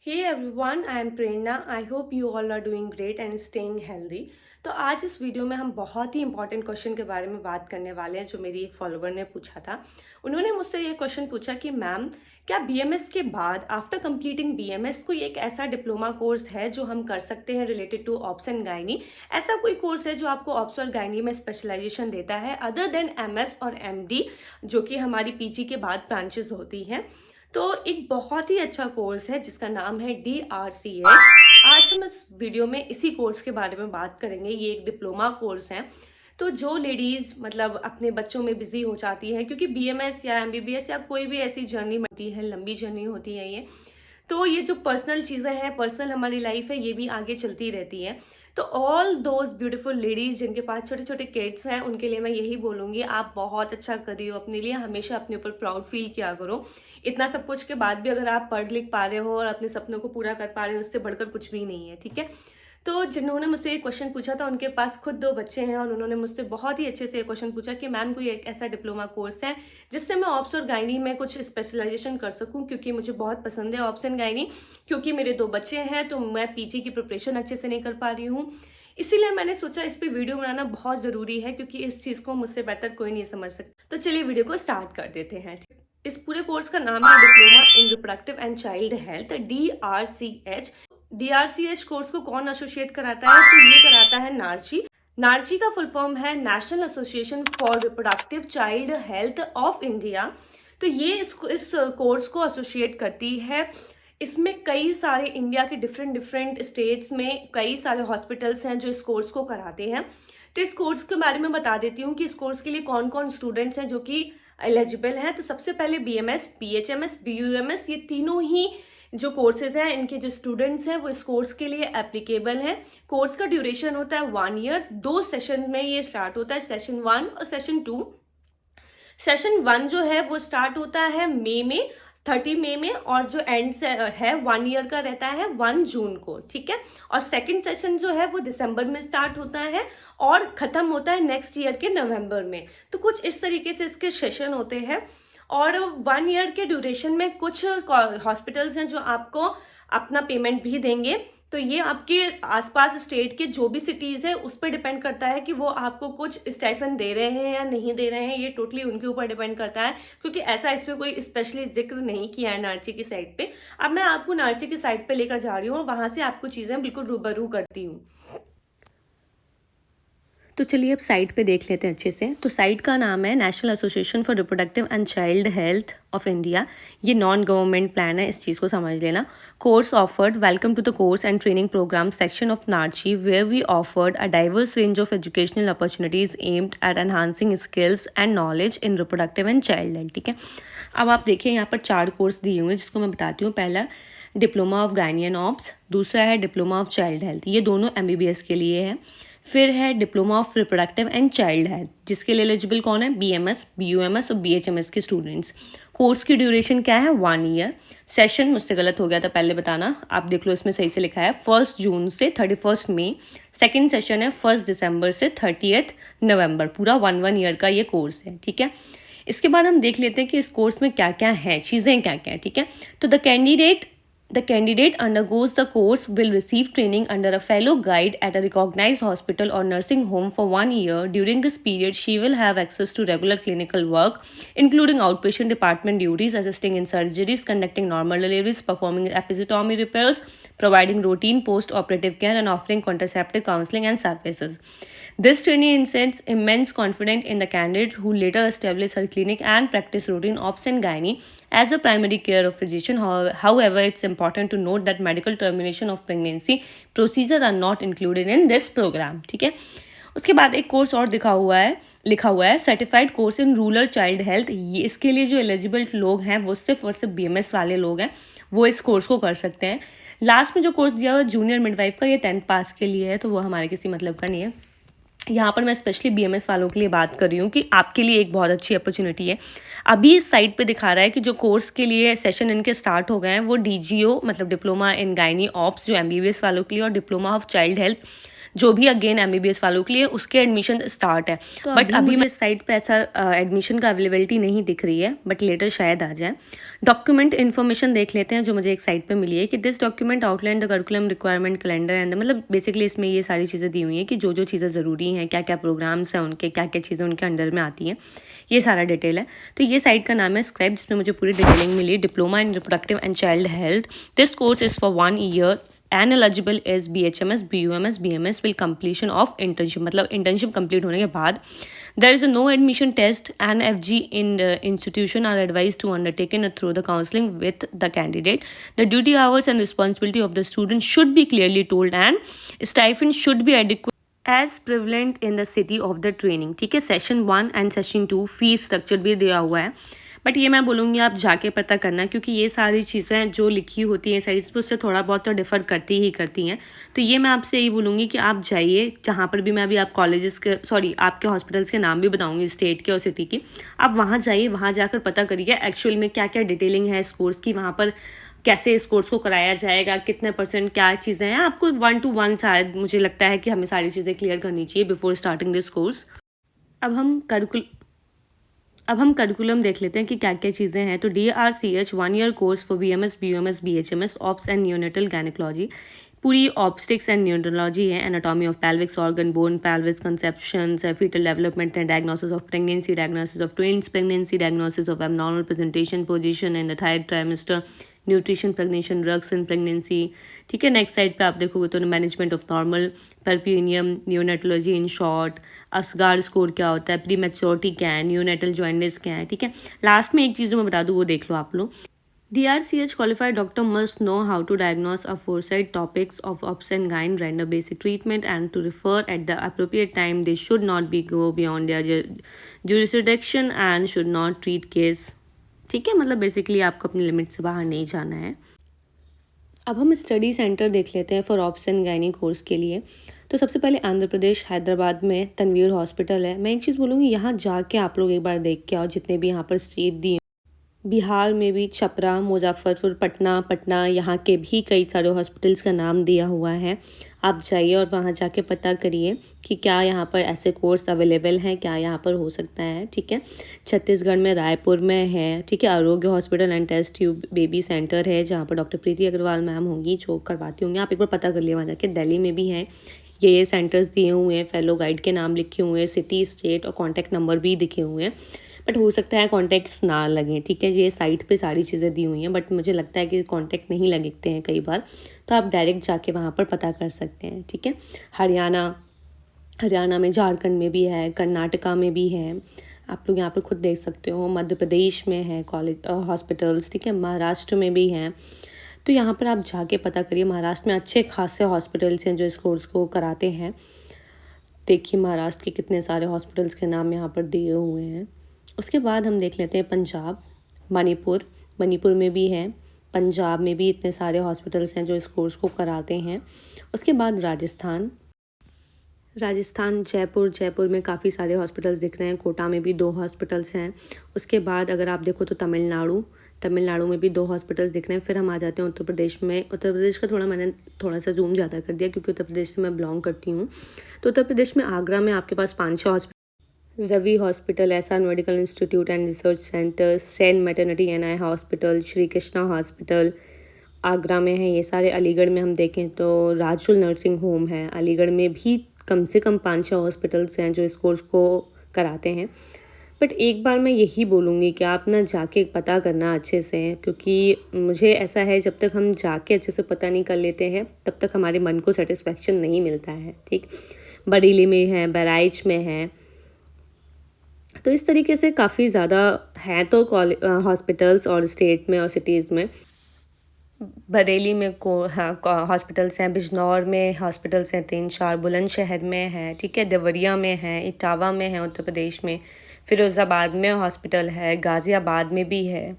Hey everyone, I am Prerna. I hope you all are doing great and staying healthy. तो आज इस video में हम बहुत ही इंपॉर्टेंट क्वेश्चन के बारे में बात करने वाले हैं जो मेरी एक फॉलोवर ने पूछा था। उन्होंने मुझसे ये क्वेश्चन पूछा कि मैम क्या बीएमएस के बाद आफ्टर कंप्लीटिंग बीएमएस कोई एक ऐसा डिप्लोमा कोर्स है जो हम कर सकते हैं related to obs and gynae. ऐसा कोई कोर्स है जो आपको ऑब्स और गायनी में स्पेशलाइजेशन देता है अदर देन एमएस और एमडी जो कि हमारी पीजी के बाद ब्रांचेस होती हैं। तो एक बहुत ही अच्छा कोर्स है जिसका नाम है DRCH। आज हम इस वीडियो में इसी कोर्स के बारे में बात करेंगे। ये एक डिप्लोमा कोर्स है। तो जो लेडीज़ मतलब अपने बच्चों में बिजी हो जाती है क्योंकि बीएमएस या एमबीबीएस या कोई भी ऐसी जर्नी होती है, लंबी जर्नी होती है तो ये जो पर्सनल चीज़ें हैं, पर्सनल हमारी लाइफ है, ये भी आगे चलती रहती है। तो ऑल दोज ब्यूटीफुल लेडीज़ जिनके पास छोटे छोटे किड्स हैं उनके लिए मैं यही बोलूँगी, आप बहुत अच्छा करिए अपने लिए, हमेशा अपने ऊपर प्राउड फील किया करो। इतना सब कुछ के बाद भी अगर आप पढ़ लिख पा रहे हो और अपने सपनों को पूरा कर पा रहे हो, उससे बढ़कर कुछ भी नहीं है, ठीक है। तो जिन्होंने मुझसे ये क्वेश्चन पूछा था उनके पास खुद 2 बच्चे हैं और उन्होंने मुझसे बहुत ही अच्छे से ये क्वेश्चन पूछा कि मैम कोई एक ऐसा डिप्लोमा कोर्स है जिससे मैं ऑब्स और गायनी में कुछ स्पेशलाइजेशन कर सकूं, क्योंकि मुझे बहुत पसंद है ऑब्स एंड गायनी, क्योंकि मेरे 2 बच्चे हैं तो मैं पीजी की प्रिपरेशन अच्छे से नहीं कर पा रही हूँ। इसीलिए मैंने सोचा इस पे वीडियो बनाना बहुत ज़रूरी है क्योंकि इस चीज़ को मुझसे बेहतर कोई नहीं समझ सकता। तो चलिए वीडियो को स्टार्ट कर देते हैं। इस पूरे कोर्स का नाम है diploma in reproductive and child health, DRCH। DRCH course को कौन एसोसिएट कराता है? तो ये कराता है नार्ची। नार्ची का फुल फॉर्म है national association for reproductive child health of India. तो ये इस कोर्स को एसोसिएट करती है। इसमें कई सारे इंडिया के डिफरेंट डिफरेंट स्टेट्स में कई सारे हॉस्पिटल्स हैं जो इस कोर्स को कराते हैं। तो इस कोर्स के बारे में बता देती हूँ कि इस कोर्स के लिए कौन कौन स्टूडेंट्स हैं जो कि एलिजिबल हैं। तो सबसे पहले BMS, BHMS, BUMS, ये तीनों ही जो कोर्सेज हैं इनके जो स्टूडेंट्स हैं वो इस कोर्स के लिए एप्लीकेबल हैं। कोर्स का ड्यूरेशन होता है 1 ईयर। 2 सेशन में ये स्टार्ट होता है, सेशन 1 और सेशन 2। सेशन 1 जो है वो स्टार्ट होता है मई में, 30 मई में, और जो एंड है 1 ईयर का रहता है 1 जून को, ठीक है। और सेकंड सेशन जो है वो दिसंबर में स्टार्ट होता है और ख़त्म होता है नेक्स्ट ईयर के नवंबर में। तो कुछ इस तरीके से इसके सेशन होते हैं। और 1 ईयर के ड्यूरेशन में कुछ हॉस्पिटल्स हैं जो आपको अपना पेमेंट भी देंगे। तो ये आपके आसपास स्टेट के जो भी सिटीज़ है उस पर डिपेंड करता है कि वो आपको कुछ स्टाइफन दे रहे हैं या नहीं दे रहे हैं। ये टोटली उनके ऊपर डिपेंड करता है क्योंकि ऐसा इसमें कोई स्पेशली जिक्र नहीं किया है नार्ची की साइड पे। अब मैं आपको नार्ची की साइड पे लेकर जा रही हूँ और वहाँ से आपको चीज़ें बिल्कुल रूबरू करती हूँ। तो चलिए अब साइट पे देख लेते हैं अच्छे से। तो साइट का नाम है national association for reproductive and child health of India. ये नॉन गवर्नमेंट प्लान है, इस चीज़ को समझ लेना। Course offered, welcome to the course and training program section of NARCHI where we offered a diverse range of educational opportunities aimed at enhancing skills and knowledge in reproductive and child health, ठीक है। अब आप देखिए यहाँ पर 4 course दिए हुए हैं जिसको मैं बताती हूँ। पहला diploma of gynae and obs, दूसरा है डिप्लोमा ऑफ चाइल्ड हेल्थ, ये दोनों MBBS के लिए है। फिर है diploma of reproductive and child health जिसके लिए एलिजिबल कौन है? BMS, BUMS और BHMS के स्टूडेंट्स। कोर्स की ड्यूरेशन क्या है? 1 ईयर। सेशन मुझसे गलत हो गया था, पहले बताना, आप देख लो इसमें सही से लिखा है 1 जून से 31 मई। सेकेंड सेशन है 1 दिसंबर से 30 नवंबर। पूरा 1 ईयर का ये कोर्स है, ठीक है। इसके बाद हम देख लेते हैं कि इस कोर्स में क्या क्या है, चीज़ें क्या क्या है, ठीक है। तो The candidate undergoes the course will receive training under a fellow guide at a recognized hospital or nursing home for 1 year. During this period, she will have access to regular clinical work, including outpatient department duties, assisting in surgeries, conducting normal deliveries, performing episiotomy repairs, providing routine post-operative care, and offering contraceptive counseling and services. This training instills immense confidence in the candidate who later establish her clinic and practice routine obs and gynae as a primary care of physician. However, it's important to note that medical termination of pregnancy procedures are not included in this program, ठीक है। उसके बाद एक course और लिखा हुआ है certified course in rural child health. ये इसके लिए जो एलिजिबल लोग हैं वो सिर्फ और सिर्फ BMS वाले लोग हैं, वो इस कोर्स को कर सकते हैं। लास्ट में जो कोर्स दिया हुआ जूनियर मिडवाइफ का, ये 10th पास के लिए है, तो वो हमारे किसी मतलब का नहीं है। यहाँ पर मैं स्पेशली BMS वालों के लिए बात कर रही हूँ कि आपके लिए एक बहुत अच्छी अपॉर्चुनिटी है। अभी इस साइट पे दिखा रहा है कि जो कोर्स के लिए सेशन इनके स्टार्ट हो गए हैं वो DGO मतलब डिप्लोमा इन गायनी ऑप्स जो MBBS वालों के लिए और डिप्लोमा ऑफ चाइल्ड हेल्थ जो भी अगेन MBBS वालों के लिए उसके एडमिशन स्टार्ट है। तो बट अभी मुझे साइट पे ऐसा एडमिशन का अवेलेबिलिटी नहीं दिख रही है, बट लेटर शायद आ जाए। डॉक्यूमेंट इन्फॉर्मेशन देख लेते हैं जो मुझे एक साइट पे मिली है कि this document outline the curriculum requirement calendar and मतलब बेसिकली इसमें ये सारी चीज़ें दी हुई हैं कि जो जो चीज़ें ज़रूरी हैं, क्या क्या प्रोग्राम्स हैं उनके, क्या क्या चीज़ें उनके अंडर में आती हैं, ये सारा डिटेल है। तो ये साइट का नाम है स्क्राइब, जिसमें मुझे पूरी डिटेलिंग मिली। Diploma in reproductive and child health, this course is for 1 year and eligible is BHMS, BUMS, BMS will completion of internship, मतलब इंटर्नशिप कंप्लीट होने के बाद there is a no admission test and FG in the institution are advised to undertaken through the counseling with the candidate. The duty hours and responsibility of the student should be clearly told and stipend should be adequate as prevalent in the city of the training. ठीक है, session 1 and session 2 fees structure भी दिया हुआ है, but ये मैं बोलूँगी आप जाके पता करना, क्योंकि ये सारी चीज़ें जो लिखी होती हैं साइट्स पे उससे थोड़ा बहुत तो डिफ़र करती ही करती हैं। तो ये मैं आपसे यही बोलूँगी कि आप जाइए, जहाँ पर भी मैं अभी आप कॉलेजेस के आपके हॉस्पिटल्स के नाम भी बताऊँगी स्टेट के और सिटी की, आप वहाँ जाइए, वहाँ जाकर पता करिए एक्चुअल में क्या क्या डिटेलिंग है इस कोर्स की, वहाँ पर कैसे इस कोर्स को कराया जाएगा, कितने % क्या चीज़ें हैं। आपको 1 to 1 शायद मुझे लगता है कि हमें सारी चीज़ें क्लियर करनी चाहिए बिफोर स्टार्टिंग दिस कोर्स। अब हम करिकुलम देख लेते हैं कि क्या क्या चीज़ें हैं। तो DRCH 1 year course for BMS, BUMS, BHMS, obs and neonatal gynaecology, पूरी ऑब्स्टिक्स एंड न्यूरोलॉजी है, anatomy of pelvics organ, bone, pelvis conceptions, foetal development and diagnosis of pregnancy, diagnosis of twins pregnancy, diagnosis of abnormal presentation position in the third trimester, nutrition pregnation, drugs in pregnancy. ठीक है, next side पे आप देखोगे तो management of normal puerperium, neonatology in short, Apgar score क्या होता है, pre maturity क्या है, न्यूनेटल जॉइंडिस क्या है। ठीक है, लास्ट में एक चीज़ मैं बता दूँ, वो देख लो आप लोग। DRCH qualified doctor must know how to diagnose aforesaid topics of obs and gyn, render basic treatment, and to refer at the appropriate time. They should not be go beyond their jurisdiction and should not treat case. ठीक है, मतलब basically आपको अपनी limit से बाहर नहीं जाना है। अब हम स्टडी सेंटर देख लेते हैं for obs and gynae course के लिए। तो सबसे पहले आंध्र प्रदेश हैदराबाद में तनवीर हॉस्पिटल है। मैं एक चीज़ बोलूँगी, यहाँ जाके आप लोग एक बार देख के आओ, जितने भी यहाँ पर स्टेट दिए, बिहार में भी छपरा, मुजफ्फरपुर, पटना यहाँ के भी कई सारे हॉस्पिटल्स का नाम दिया हुआ है। आप जाइए और वहाँ जाके पता करिए कि क्या यहाँ पर ऐसे कोर्स अवेलेबल हैं, क्या यहाँ पर हो सकता है। ठीक है, छत्तीसगढ़ में रायपुर में है। ठीक है, Arogya hospital and test tube baby centre है, जहाँ पर डॉक्टर प्रीति अग्रवाल मैम होंगी जो करवाती होंगी। आप एक बार पता कर लिए वहाँ जाके। दिल्ली में भी हैं ये सेंटर्स दिए हुए हैं, फेलो गाइड के नाम लिखे हुए हैं, सिटी, स्टेट और कॉन्टैक्ट नंबर भी दिखे हुए हैं, बट हो सकता है कॉन्टैक्ट्स ना लगें। ठीक है, ये साइट पे सारी चीज़ें दी हुई हैं, बट मुझे लगता है कि कॉन्टैक्ट नहीं लगते हैं कई बार, तो आप डायरेक्ट जाके वहाँ पर पता कर सकते हैं। ठीक है, हरियाणा में, झारखंड में भी है, कर्नाटका में भी है, आप लोग यहाँ पर खुद देख सकते हो। मध्य प्रदेश में है कॉलेज हॉस्पिटल्स। ठीक है, महाराष्ट्र में भी हैं। तो यहाँ पर आप जाके पता करिए। महाराष्ट्र में अच्छे खासे हॉस्पिटल्स हैं जो इस कोर्स को कराते हैं। देखिए महाराष्ट्र के कितने सारे हॉस्पिटल्स के नाम यहाँ पर दिए हुए हैं। उसके बाद हम देख लेते हैं पंजाब, मणिपुर में भी है, पंजाब में भी इतने सारे हॉस्पिटल्स हैं जो इस कोर्स को कराते हैं। उसके बाद राजस्थान, जयपुर में काफ़ी सारे हॉस्पिटल्स दिख रहे हैं। कोटा में भी 2 हॉस्पिटल्स हैं। उसके बाद अगर आप देखो तो तमिलनाडु में भी 2 हॉस्पिटल्स दिख रहे हैं। फिर हम आ जाते हैं उत्तर प्रदेश में। उत्तर प्रदेश का मैंने थोड़ा सा जूम ज़्यादा कर दिया क्योंकि उत्तर प्रदेश से मैं बिलोंग करती हूँ। तो उत्तर प्रदेश में आगरा में आपके पास 5-6 hospital, Ravi hospital, SR medical institute and research centre, Sen maternity NI hospital, Shri Krishna hospital Agra में है। ये सारे अलीगढ़ में हम देखें तो राजुल नर्सिंग होम है। अलीगढ़ में भी कम से कम 5-6 हॉस्पिटल्स हैं जो इस कोर्स को कराते हैं। बट एक बार मैं यही बोलूँगी कि आप ना जाके पता करना अच्छे से, क्योंकि मुझे ऐसा है जब तक हम जाके अच्छे से पता नहीं कर लेते हैं तब तक हमारे मन को सेटिस्फेक्शन नहीं मिलता है। ठीक, बरेली में है, बहराइच में है, तो इस तरीके से काफ़ी ज़्यादा हैं तो हॉस्पिटल्स और स्टेट में और सिटीज़ में। बरेली में हॉस्पिटल्स हैं, बिजनौर में हॉस्पिटल्स हैं 3-4, बुलंदशहर में है। ठीक है, देवरिया में है, इटावा में है उत्तर प्रदेश में, फिरोज़ाबाद में हॉस्पिटल है, गाज़ियाबाद में भी है,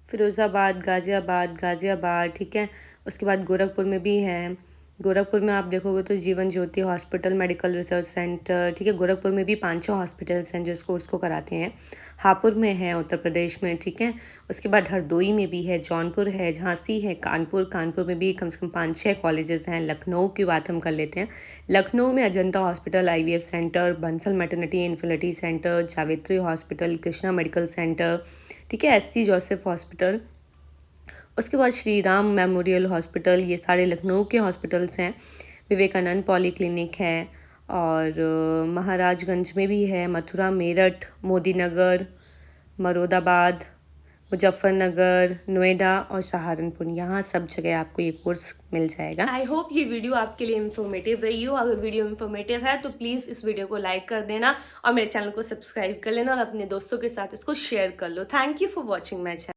फिरोज़ाबाद, गाज़ियाबाद। ठीक है, उसके बाद गोरखपुर में भी है, गोरखपुर में आप देखोगे तो Jeevan Jyoti hospital, medical research centre, ठीक है। गोरखपुर में भी 5-6 हॉस्पिटल्स हैं जो इस कोर्स को कराते हैं। हापुड़ में है उत्तर प्रदेश में, ठीक है। उसके बाद हरदोई में भी है, जौनपुर है, झांसी है, कानपुर में भी कम से कम 5-6 कॉलेजेस हैं। लखनऊ की बात हम कर लेते हैं। लखनऊ में Ajanta hospital, IVF centre, Bansal maternity infertility centre, जावित्री हॉस्पिटल, कृष्णा मेडिकल सेंटर, ठीक है, SC जोसेफ हॉस्पिटल। उसके बाद श्री राम मेमोरियल हॉस्पिटल, ये सारे लखनऊ के हॉस्पिटल्स हैं। विवेकानंद पॉली क्लिनिक है और महाराजगंज में भी है, मथुरा, मेरठ, मोदी नगर, मरोदाबाद, मुजफ्फरनगर, नोएडा और सहारनपुर, यहाँ सब जगह आपको ये कोर्स मिल जाएगा। आई होप ये वीडियो आपके लिए इन्फॉर्मेटिव रही हो। अगर वीडियो इन्फॉर्मेटिव है तो प्लीज़ इस वीडियो को लाइक कर देना और मेरे चैनल को सब्सक्राइब कर लेना और अपने दोस्तों के साथ इसको शेयर कर लो। Thank you for watching my channel.